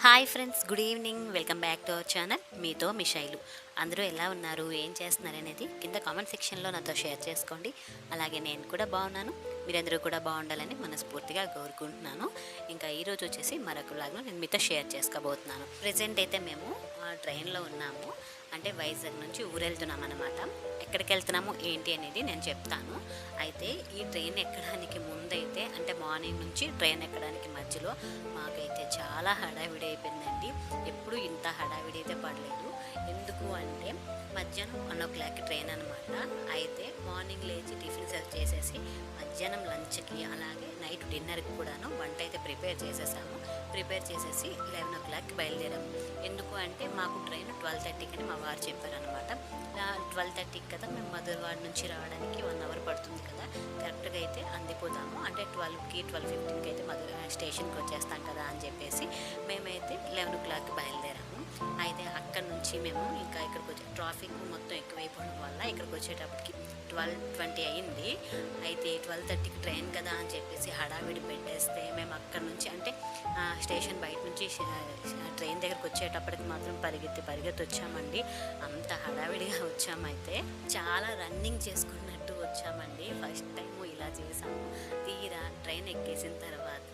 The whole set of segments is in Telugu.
Hi friends, good evening. Welcome back to our channel. మీతో మీ శైలు. అందరూ ఎలా ఉన్నారు, ఏం చేస్తున్నారు అనేది కింద కామెంట్ సెక్షన్లో నాతో షేర్ చేసుకోండి. అలాగే నేను కూడా బాగున్నాను, మీరందరూ కూడా బాగుండాలని మనస్ఫూర్తిగా కోరుకుంటున్నాను. ఇంకా ఈరోజు వచ్చేసి మరొక వ్లాగ్లో నేను మీతో షేర్ చేసుకోబోతున్నాను. ప్రజెంట్ అయితే మేము ట్రైన్లో ఉన్నాము. అంటే వైజాగ్ నుంచి ఊరెళ్తున్నాం అనమాట. ఎక్కడికి వెళ్తున్నాము ఏంటి అనేది నేను చెప్తాను. అయితే ఈ ట్రైన్ ఎక్కడానికి ముందైతే అంటే మార్నింగ్ నుంచి ట్రైన్ ఎక్కడానికి మధ్యలో మాకైతే చాలా హడావిడి అయిపోయిందండి. ఎప్పుడు ఇంత హడావిడి అయితే పడలేదు. ఎందుకు అంటే మధ్యాహ్నం 1 o'clock ట్రైన్ అనమాట. అయితే మార్నింగ్ లేచి టిఫిన్ సర్వ్ చేసేసి మధ్యాహ్నం లంచ్కి అలాగే నైట్ డిన్నర్కి కూడాను వంట అయితే ప్రిపేర్ చేసేసాము. ప్రిపేర్ చేసేసి 11 o'clock బయలుదేరాము. ఎందుకు అంటే మాకు ట్రైన్ 12:30 అని మా వారు చెప్పారనమాట. 12:30 కదా, మేము మధురవాడ నుంచి రావడానికి 1 hour పడుతుంది కదా, కరెక్ట్గా అయితే అందిపోతాము. అంటే 12కి 12:15కి అయితే స్టేషన్కి వచ్చేస్తాం కదా అని చెప్పేసి మేమైతే 11 o'clock బయలుదేరాము. అయితే అక్కడ నుంచి మేము ఇంకా ఇక్కడికి వచ్చే ట్రాఫిక్ మొత్తం ఎక్కువైపోవడం వల్ల ఇక్కడికి వచ్చేటప్పటికి 12:20 అయింది. అయితే 12:30కి ట్రైన్ కదా అని చెప్పేసి హడావిడి పెట్టేస్తే మేము అక్కడ నుంచి అంటే స్టేషన్ బయట నుంచి ట్రైన్ దగ్గరకు వచ్చేటప్పటికి మాత్రం పరిగెత్తి వచ్చామండి. అంత హడావిడిగా వచ్చామైతే చాలా రన్నింగ్ చేసుకున్నట్టు వచ్చామండి. ఫస్ట్ టైము ఇలా చేసాము. తీరా ట్రైన్ ఎక్కేసిన తర్వాత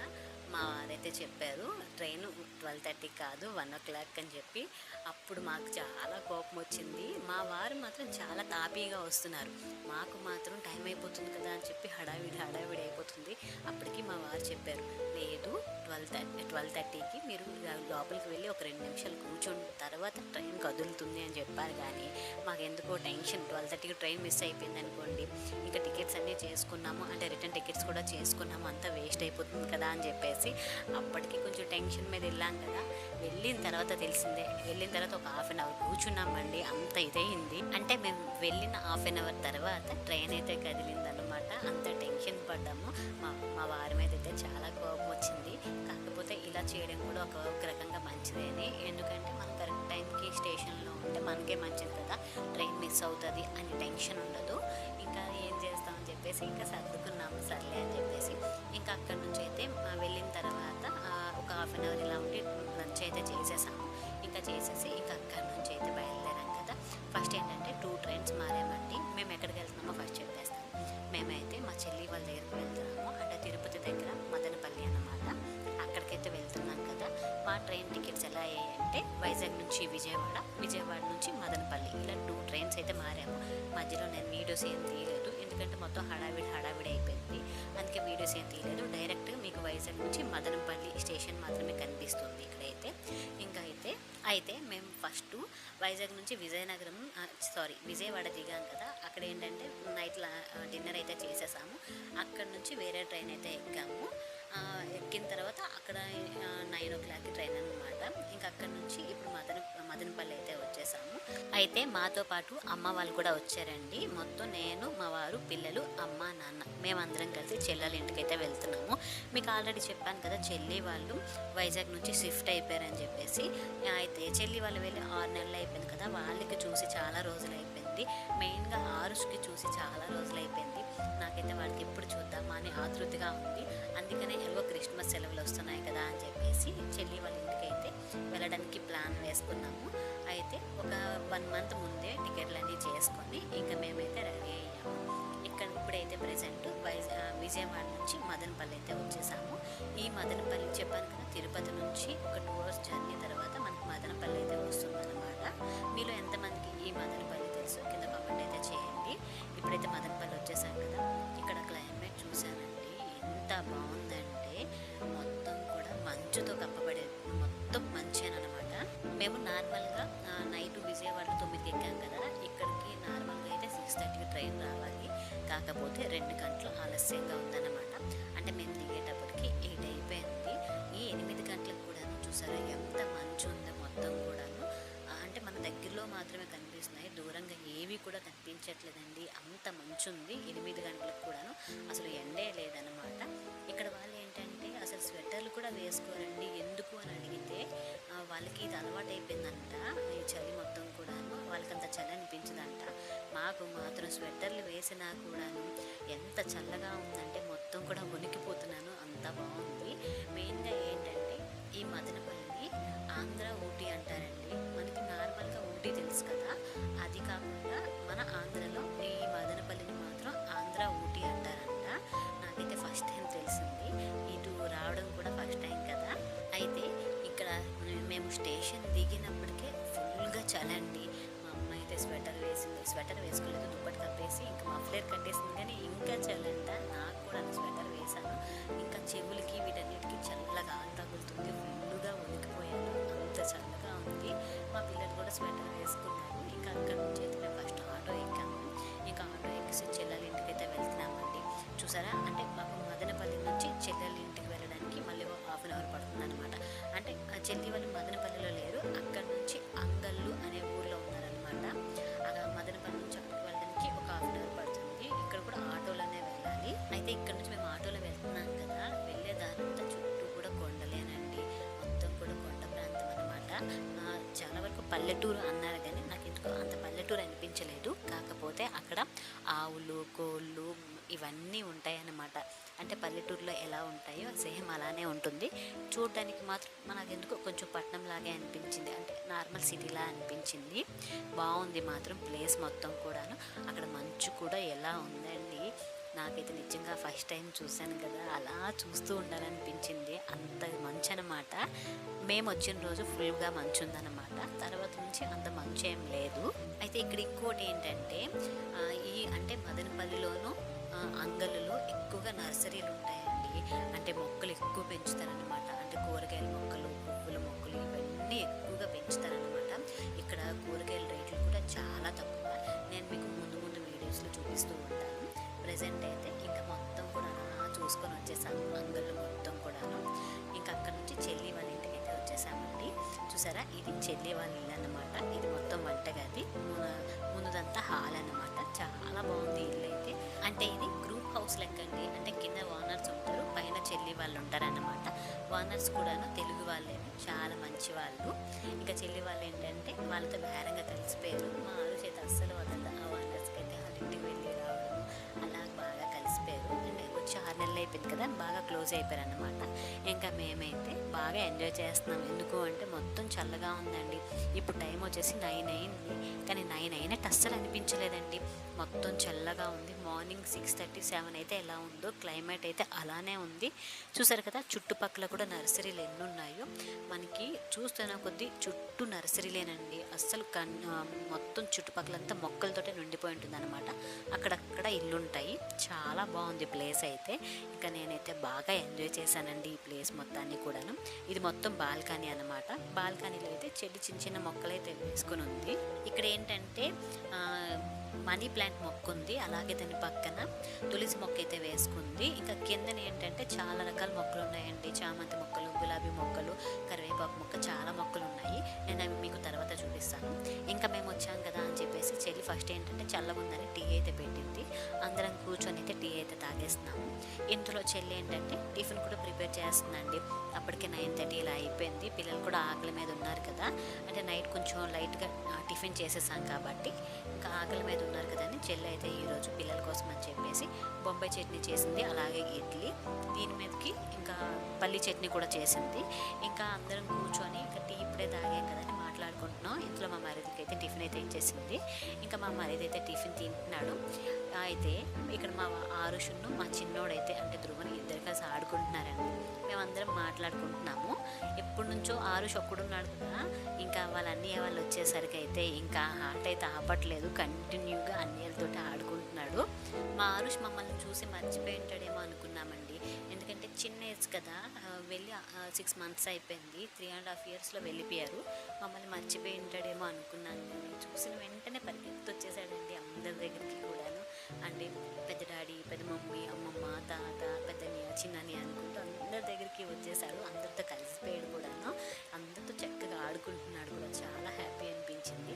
మా వారైతే చెప్పారు ట్రైన్ 12:30 కాదు 1 o'clock అని చెప్పి. అప్పుడు మాకు చాలా కోపం వచ్చింది. మా వారు మాత్రం చాలా తాపీగా వస్తున్నారు, మాకు మాత్రం టైం అయిపోతుంది కదా అని చెప్పి హడావిడి అయిపోతుంది. అప్పటికి మా వారు చెప్పారు, లేదు 12:30కి మీరు లోపలికి వెళ్ళి ఒక 2 నిమిషాలు కూర్చొని తర్వాత ట్రైన్ కదులుతుంది అని చెప్పారు. కానీ మాకెందుకో టెన్షన్, 12:30కి ట్రైన్ మిస్ అయిపోయింది అనుకోండి, ఇంకా టికెట్స్ అన్నీ చేసుకున్నాము అంటే రిటర్న్ టికెట్స్ కూడా చేసుకున్నాము, అంతా వేస్ట్ అయిపోతుంది కదా అని చెప్పేసి అప్పటికి కొంచెం టెన్షన్ మీద వెళ్ళాం కదా. వెళ్ళిన తర్వాత తెలిసిందే, వెళ్ళిన తర్వాత ఒక 1/2 hour కూర్చున్నామండి. అంత ఇదైంది. అంటే మేము వెళ్ళిన 1/2 hour తర్వాత ట్రైన్ అయితే కదిలిందనమాట. అంత టెన్షన్ పడ్డాము. మా వారి మీద అయితే చాలా కోపం వచ్చింది. కాకపోతే ఇలా చేయడం కూడా ఒక రకంగా మంచిదేనే. ఎందుకంటే మనం కరెక్ట్ టైంకి స్టేషన్లో ఉంటే మనకే మంచిది కదా, ట్రైన్ మిస్ అవుతుంది అని టెన్షన్ ఉండదు. ఇంకా ఏం చేస్తామని చెప్పేసి ఇంకా సర్దుకున్నాము, సర్లే అని చెప్పేసి ఇంకా అక్కడి నుంచి అయితే వెళ్ళిన తర్వాత ఒక 1/2 hour ఇలా ఉండి లంచ్ అయితే చేసేసాము. ఇంకా చేసేసి ఇంకా అక్కడి నుంచి అయితే బయలుదేరాం కదా. ఫస్ట్ ఏంటంటే 2 trains మారామండి. మేము ఎక్కడికి వెళ్తున్నామో ఫస్ట్ చెప్పేస్తాము. మేమైతే మా చెల్లి వాళ్ళ దగ్గరికి వెళ్తున్నాము. అంటే తిరుపతి దగ్గర మదనపల్లి అన్నమాట. అక్కడికైతే వెళ్తున్నాం కదా. మా ట్రైన్ టికెట్స్ ఎలా అయ్యాయంటే వైజాగ్ నుంచి విజయవాడ నుంచి మదనపల్లి ఇలా 2 trains అయితే మారాము. మధ్యలో నేను వీడియోస్ ఏం తీయలేదు, ఎందుకంటే మొత్తం హడావిడి అయిపోయింది. అందుకే వీడియోస్ ఏం తీయలేదు. డైరెక్ట్గా మీకు వైజాగ్ నుంచి మదనపల్లి స్టేషన్ మాత్రమే కనిపిస్తుంది ఇక్కడైతే. ఇంకా అయితే మేము ఫస్ట్ వైజాగ్ నుంచి విజయవాడ దిగాం కదా. అక్కడ ఏంటంటే నైట్ డిన్నర్ అయితే చేసేసాము. అక్కడ నుంచి వేరే ట్రైన్ అయితే ఎక్కాము. ఎక్కిన తర్వాత అక్కడ 9 o'clock ట్రైన్ అనమాట. ఇంకా అక్కడ నుంచి ఇప్పుడు మదనపల్లి అయితే వచ్చేసాము. అయితే మాతో పాటు అమ్మ వాళ్ళు కూడా వచ్చారండి. మొత్తం నేను, మా వారు, పిల్లలు, అమ్మ, నాన్న మేమందరం కలిసి చెల్లెల ఇంటికైతే వెళ్తున్నాము. మీకు ఆల్రెడీ చెప్పాను కదా, చెల్లి వాళ్ళు వైజాగ్ నుంచి షిఫ్ట్ అయిపోయారని చెప్పేసి. అయితే చెల్లి వాళ్ళు వెళ్ళి 6 నెలలు అయిపోయింది కదా, వాళ్ళకి చూసి చాలా రోజులు అయిపోయింది. మెయిన్గా ఆరుష్కి చూసి చాలా రోజులు అయిపోయింది. నాకైతే వాళ్ళకి ఎప్పుడు చూద్దామా అని ఆతృతగా ఉంది. అందుకనే ఎలాగో క్రిస్మస్ సెలవులు వస్తున్నాయి కదా అని చెప్పేసి చెల్లి వాళ్ళ ఇంటికి అయితే వెళ్ళడానికి ప్లాన్ వేసుకున్నాము. అయితే ఒక 1 month ముందే టికెట్లన్నీ చేసుకొని ఇంకా మేమైతే రెడీ అయ్యాము. ఇప్పుడైతే ప్రజెంట్ విజయవాడ నుంచి మదనపల్లి అయితే వచ్చేసాము. ఈ మదనపల్లి చెప్పాను కదా, తిరుపతి నుంచి ఒక 2 hours జర్నీ తర్వాత మనకు మదనపల్లి అయితే వస్తుందన్నమాట. మీలో ఎంతమందికి ఈ మదనపల్లి తెలుసు కింద కామెంట్ అయితే చేయండి. ఇప్పుడైతే మదనపల్లి వచ్చేసాం కదా. ఇక్కడ క్లైమేట్ చూసానండి, ఎంత బాగుందంటే మొత్తం కూడా మంచుతో కప్పబడేది, మొత్తం మంచేనమాట. మేము నార్మల్గా నైట్ విజయవాడలో 9కి ఎక్కాం కదా. ఇక్కడికి నార్మల్గా అయితే 6:30కి ట్రైన్ రావాలి. కాకపోతే 2 గంటలు ఆలస్యంగా ఉందన్నమాట. అంటే మేము దిగేటప్పటికి 8 అయిపోయింది. ఈ 8 గంటలకు కూడాను చూసారా ఎంత మంచు ఉందో మొత్తం కూడాను. అంటే మన దగ్గరలో మాత్రమే కనిపిస్తున్నాయి, దూరంగా ఏవి కూడా కనిపించట్లేదండి. అంత మంచు ఉంది. 8 గంటలకు కూడాను అసలు ఎండే లేదన్నమాట. ఇక్కడ వాళ్ళు ఏంటంటే అసలు స్వెటర్లు కూడా వేసుకోరండి. ఎందుకు అని అడిగితే వాళ్ళకి ఇది అలవాటు అయిపోయిందంట. ఈ చలి మొత్తం కూడాను వాళ్ళకంత చలి అనిపించదంట. మాకు మాత్రం స్వెటర్లు వేసినా కూడాను ఎంత చల్లగా ఉందంటే మొత్తం కూడా వణికిపోతున్నాను, అంత బాగుంది. మెయిన్గా ఏంటంటే ఈ మదనపల్లి ఆంధ్ర ఊటీ అంటారండి. మనకి నార్మల్గా ఊటీ తెలుసు కదా, అది కాకుండా మన ఆంధ్రలో ఈ మదనపల్లిని మాత్రం ఆంధ్ర ఊటీ అంటారంట. నాకైతే ఫస్ట్ టైం తెలిసింది, ఇటు రావడం కూడా ఫస్ట్ టైం కదా. అయితే ఇక్కడ మేము స్టేషన్ దిగినప్పటికే ఫుల్గా చలండి. మా అమ్మ అయితే స్వెటర్ వేసింది, స్వెటర్ వేసుకోలేదు, దుప్పటి కప్పేసి ఇంకా మఫ్లర్ కట్టేసింది, కానీ ఇంకా చలంట. నాకు కూడా స్వెటర్ వేసాను. ఇంకా చెవులకి వీటన్నిటికీ చల్లగా తగులుతుంది, ఫుల్గా ఉనికిపోయాను, అంత చల్లగా ఉంది. మా పిల్లలు కూడా స్వెటర్ వేసుకున్నారు. ఇంకా అక్కడ నుంచి అయితే మేము ఫస్ట్ ఆటో ఎక్కాము. ఇంకా ఆటో ఎక్కేసి చెల్లెల ఇంటికి అయితే వెళ్తున్నామండి. చూసారా, అంటే మాకు మదనపల్లి నుంచి చెల్లెల ఇంటికి వెళ్ళడానికి మళ్ళీ హాఫ్ అన్ అవర్ పడుతుంది అనమాట. అంటే చెల్లి వాళ్ళు మదనపల్లిలో లేరు, అక్కడ నుంచి అంగళ్ళు అనే ఊర్లో ఉన్నారనమాట. అలా మదనపల్లి నుంచి అక్కడికి వెళ్ళడానికి ఒక హాఫ్ అన్ అవర్ పడుతుంది. ఇక్కడ కూడా ఆటోలోనే వెళ్ళాలి. అయితే ఇక్కడ నుంచి మేము ఆటోలో వెళ్తున్నాం కదా, వెళ్ళే దారంతా చుట్టూ కూడా కొండలేనండి, మొత్తం కూడా కొండ ప్రాంతం అనమాట. చాలా వరకు పల్లెటూరు అన్నారు కానీ నాకు ఎందుకో అంత పల్లెటూరు అనిపించలేదు. కాకపోతే అక్కడ ఆవులు, కోళ్ళు ఇవన్నీ ఉంటాయన్నమాట. అంటే పల్లెటూరులో ఎలా ఉంటాయో సేమ్ అలానే ఉంటుంది. చూడడానికి మాత్రం మనకెందుకో కొంచెం పట్టణంలాగే అనిపించింది, అంటే నార్మల్ సిటీలా అనిపించింది. బాగుంది మాత్రం ప్లేస్ మొత్తం కూడాను. అక్కడ మంచు కూడా ఎలా ఉందండి, నాకైతే నిజంగా ఫస్ట్ టైం చూశాను కదా, అలా చూస్తూ ఉండాలనిపించింది. అంత మంచు అనమాట. మేము వచ్చిన రోజు ఫుల్గా మంచు ఉందన్నమాట, తర్వాత నుంచి అంత మంచు ఏం లేదు. అయితే ఇక్కడ ఇంకోటి ఏంటంటే ఈ అంటే మదనపల్లిలోనూ అంగళ్ళలో ఎక్కువగా నర్సరీలు ఉంటాయండి. అంటే మొక్కలు ఎక్కువ పెంచుతారనమాట. అంటే కూరగాయల మొక్కలు, పువ్వుల మొక్కలు ఇవన్నీ ఎక్కువగా పెంచుతారనమాట. ఇక్కడ కూరగాయల రేట్లు కూడా చాలా తక్కువ. నేను మీకు ముందు ముందు వీడియోస్లో చూపిస్తూ ఉంటాను. ప్రజెంట్ అయితే ఇంకా మొత్తం కూడా చూసుకొని వచ్చేసాము, అంగళ్ళు మొత్తం కూడాను. ఇంకా అక్కడ నుంచి చెల్లి వాళ్ళ ఇంటికి అయితే వచ్చేసామండి. చూసారా, ఇది చెల్లి వాళ్ళ ఇల్లు అన్నమాట. ఇది మొత్తం వంటగది, ముందుదంతా హాల్ అన్నమాట. చాలా బాగుంది ఇల్లు అయితే. అంటే ఇది గ్రూప్ హౌస్ లెక్కండి. అంటే కింద ఓనర్స్ ఉంటారు, పైన చెల్లి వాళ్ళు ఉంటారన్నమాట. ఓనర్స్ కూడాను తెలుగు వాళ్ళే, చాలా మంచి వాళ్ళు. ఇంకా చెల్లి వాళ్ళు ఏంటంటే వాళ్ళతో బేరంగా కలిసిపోయారు. మా ఆరు చేత అస్సలు వదల, ఆ ఓనర్స్కి అయితే వాళ్ళ ఇంటికి వెళ్ళి రావడం అలా బాగా కలిసిపోయారు. అంటే వచ్చి 6 నెలలు అయిపోయింది కదా, బాగా క్లోజ్ అయిపోయారు అన్నమాట. ఇంకా మేమైతే బాగా ఎంజాయ్ చేస్తున్నాం. ఎందుకు అంటే మొత్తం చల్లగా ఉందండి. ఇప్పుడు టైం వచ్చేసి 9 అయింది, కానీ 9 అయినట్టు అస్సలు అనిపించలేదండి. మొత్తం చల్లగా ఉంది. మార్నింగ్ 6:30, 7 అయితే ఎలా ఉందో క్లైమేట్ అయితే అలానే ఉంది. చూసారు కదా, చుట్టుపక్కల కూడా నర్సరీలు ఎన్ని ఉన్నాయో. మనకి చూస్తున్న కొద్దీ చుట్టూ నర్సరీలేనండి. అస్సలు మొత్తం చుట్టుపక్కలంతా మొక్కలతోటే నిండిపోయి ఉంటుంది అనమాట. అక్కడక్కడ ఇల్లుంటాయి. చాలా బాగుంది ప్లేస్ అయితే. ఇంకా నేనైతే బాగా ఎంజాయ్ చేశానండి ఈ ప్లేస్ మొత్తాన్ని కూడాను. ఇది మొత్తం బాల్కనీ అనమాట. బాల్కనీలో అయితే చిన్న చిన్న మొక్కలైతే వేసుకుని ఉంది. ఇక్కడ ఏంటంటే మనీ ప్లాంట్ మొక్క ఉంది, అలాగే దాని పక్కన తులసి మొక్క అయితే వేసుకుంది. ఇంకా కిందన ఏంటంటే చాలా రకాల మొక్కలు ఉన్నాయండి. చామంతి మొక్కలు, గులాబీ మొక్కలు, కరివేపాకు మొక్క, చాలా మొక్కలు ఉన్నాయి. నేను అవి మీకు తర్వాత చూపిస్తాను. ఇంకా మేము వచ్చాం కదా అని చెప్పేసి చెల్లి ఫస్ట్ ఏంటంటే చల్లగుందని టీ అయితే పెట్టింది. అందరం కూర్చొని అయితే టీ అయితే తాగేస్తున్నాము. ఇందులో చెల్లి ఏంటంటే టిఫిన్ కూడా ప్రిపేర్ చేస్తుందండి. అప్పటికే 9:30 ఇలా అయిపోయింది. పిల్లలు కూడా ఆకలి మీద ఉన్నారు కదా, అంటే నైట్ కొంచెం లైట్గా టిఫిన్ చేసేసాం కాబట్టి ఇంకా ఆకలి మీద ఉన్నారు కదా అని చెల్లి అయితే ఈరోజు పిల్లల కోసం అని చెప్పేసి బొంబాయి చట్నీ చేసింది, అలాగే ఇడ్లీ, దీని మీదకి ఇంకా పల్లి చట్నీ కూడా చేసింది. ఇంకా అందరం కూర్చొని ఇంకా టీ ఇప్పుడే తాగాం కదని మాట్లాడుకుంటున్నాం. ఇంట్లో మా మరిదికి అయితే టిఫిన్ అయితే ఇచ్చేసింది. ఇంకా మా మరిది అయితే టిఫిన్ తింటున్నాడు. అయితే ఇక్కడ మా ఆరుషును మా చిన్నోడైతే అంటే ధ్రువని ఇద్దరు కలిసి ఆడుకుంటున్నారండి. మేమందరం మాట్లాడుకుంటున్నాము. ఎప్పటి నుంచో ఆరుష్ ఒక్కడున్నాడు కదా, ఇంకా వాళ్ళ అన్నయ్య వాళ్ళు వచ్చేసరికి అయితే ఇంకా ఆట అయితే ఆపట్లేదు, కంటిన్యూగా అన్నయ్యలతోటి ఆడుకుంటున్నాడు. మా ఆరుష్ మమ్మల్ని చూసి మర్చిపోయి ఉంటాడేమో అనుకున్నామండి. ఎందుకంటే చిన్న ఏజ్ కదా, వెళ్ళి 6 months అయిపోయింది. 3.5 yearsలో వెళ్ళిపోయారు. మమ్మల్ని మర్చిపోయి ఉంటాడేమో అనుకున్నాను, కానీ చూసిన వెంటనే పరిగెత్తి వచ్చేసాడండి అందరి దగ్గరికి కూడాను. అంటే పెద్ద డాడీ, పెద్ద మమ్మీ, అమ్మమ్మ, తాత, పెద్దన్నయ్య, చిన్నని అనుకుంటూ అందరి దగ్గరికి వచ్చేసాడు. అందరితో కలిసిపోయాడు కూడాను. అందరితో చక్కగా ఆడుకుంటున్నాడు కూడా. చాలా హ్యాపీ అనిపించింది.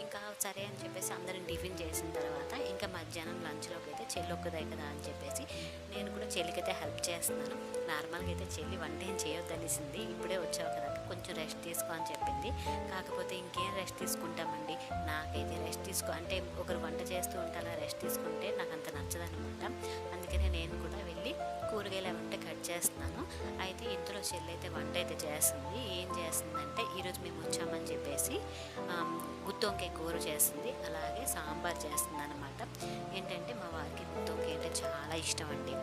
ఇంకా సరే అని చెప్పేసి అందరం టిఫిన్ చేసిన తర్వాత ఇంకా మధ్యాహ్నం లంచ్లోకి అయితే చెల్లి ఒక్కదే కదా అని చెప్పేసి నేను కూడా చెల్లికైతే హెల్ప్ చేస్తున్నాను. నార్మల్గా అయితే చెల్లి వంట ఏం చేయొద్దనిసింది. ఇప్పుడే వచ్చావు కదా, కొంచెం రెస్ట్ తీసుకో అని చెప్పింది. కాకపోతే ఇంకేం రెస్ట్ తీసుకుంటామండి, నాకైతే రెస్ట్ తీసుకో అంటే ఒకరు వంట చేస్తూ ఉంటే అలా రెస్ట్ తీసుకుంటే నాకు అంత నచ్చదనమాట. అందుకనే నేను కూడా వెళ్ళి కూరగాయలు ఏమంటే కట్ చేస్తున్నాను. అయితే ఇంతలో చెల్లి అయితే వంట అయితే చేస్తుంది. ఏం చేస్తుందంటే ఈరోజు మేము వచ్చామని చెప్పేసి గుత్తి వంకాయ కూర చేస్తుంది, అలాగే సాంబార్ చేస్తుంది అనమాట. ఏంటంటే మా వారికి గుత్తి వంకాయ అంటే చాలా ఇష్టం అండి.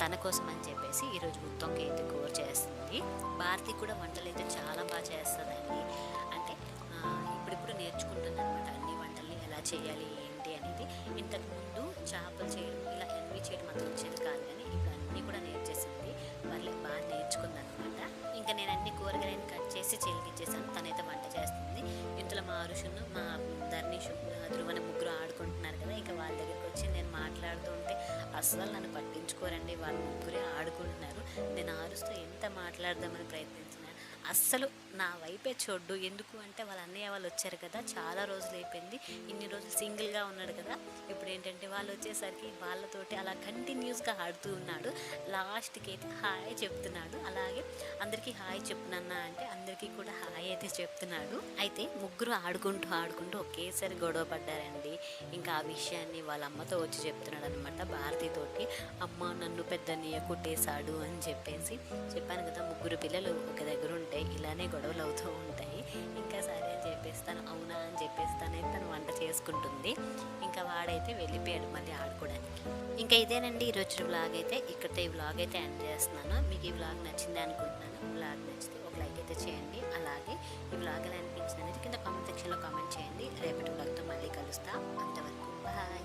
తన కోసం అని చెప్పేసి ఈరోజు గుత్తి వంకాయ అయితే కూర చేస్తుంది. భారతి కూడా వంటలు అయితే చాలా బాగా చేస్తుందండి. అంటే ఇప్పుడిప్పుడు నేర్చుకుంటుంది అనమాట అన్ని వంటల్ని ఎలా చేయాలి ఏంటి అనేది. ఇంతకుముందు చేపలు చేయడం ఇలా ఎన్వి చేయడం మాత్రం వచ్చేది కాదు, కానీ ఇప్పుడు అన్నీ కూడా నేర్చేసింది. వాళ్ళకి బాగా నేర్చుకుందనమాట. ఇంకా నేను అన్ని కూరగాయలను కట్ చేసి చెలికిచ్చేసాను, తనైతే వంట చేస్తుంది. ఇంట్లో మా అరుషును మా ధర్నీషు ధ్రువన ముగ్గురు ఆడుకుంటున్నారు కదా, ఇంకా వాళ్ళ దగ్గరికి వచ్చి నేను మాట్లాడుతూ ఉంటే అస్సలు నన్ను పట్టించుకోరండి. వాళ్ళ ముగ్గురే ఆడుకుంటున్నారు. నేను ఆరుస్తూ ఎంత మాట్లాడదామని ప్రయత్నించిన అస్సలు నా వైపే చూడ్డు. ఎందుకు అంటే వాళ్ళ అన్నయ్య వాళ్ళు వచ్చారు కదా, చాలా రోజులు అయిపోయింది, ఇన్ని రోజులు సింగిల్గా ఉన్నాడు కదా. ఇప్పుడు ఏంటంటే వాళ్ళు వచ్చేసరికి వాళ్ళతోటి అలా కంటిన్యూస్గా ఆడుతూ ఉన్నాడు. లాస్ట్కి అయితే హాయ్ చెప్తున్నాడు. అలాగే అందరికీ హాయ్ చెప్తున్నా అంటే అందరికీ కూడా హాయ్ అయితే చెప్తున్నాడు. అయితే ముగ్గురు ఆడుకుంటూ ఒకేసారి గొడవ పడ్డారండి. ఇంకా ఆ విషయాన్ని వాళ్ళ అమ్మతో వచ్చి చెప్తున్నాడు అనమాట భారతితోటి. అమ్మ నన్ను పెద్దన్నయ్య కొట్టేశాడు అని చెప్పేసి. చెప్పాను కదా, ముగ్గురు పిల్లలు ఒక దగ్గర ఉంటే ఇలానే గొడవలు అవుతూ ఉంటాయి. ఇంకా సరే అని చెప్పేస్తాను, అవునా అని చెప్పేస్తానైతే తను వంట చేసుకుంటుంది. ఇంకా వాడైతే వెళ్ళిపోయాడు మళ్ళీ ఆడుకోవడానికి. ఇంకా ఇదేనండి ఈరోజు వ్లాగ్ అయితే. ఇక్కడితో ఈ వ్లాగ్ అయితే ఎండ్ చేస్తున్నాను. మీకు ఈ వ్లాగ్ నచ్చింది అనుకుంటున్నాను. వ్లాగ్ నచ్చితే ఒక లైక్ అయితే చేయండి. అలాగే ఈ వ్లాగ్ ఎలా అనిపించింది అనేది కింద కామెంట్ సెక్షన్లో కామెంట్ చేయండి. రేపటి వ్లాగ్తో మళ్ళీ కలుస్తా. అంతవరకు బాయ్.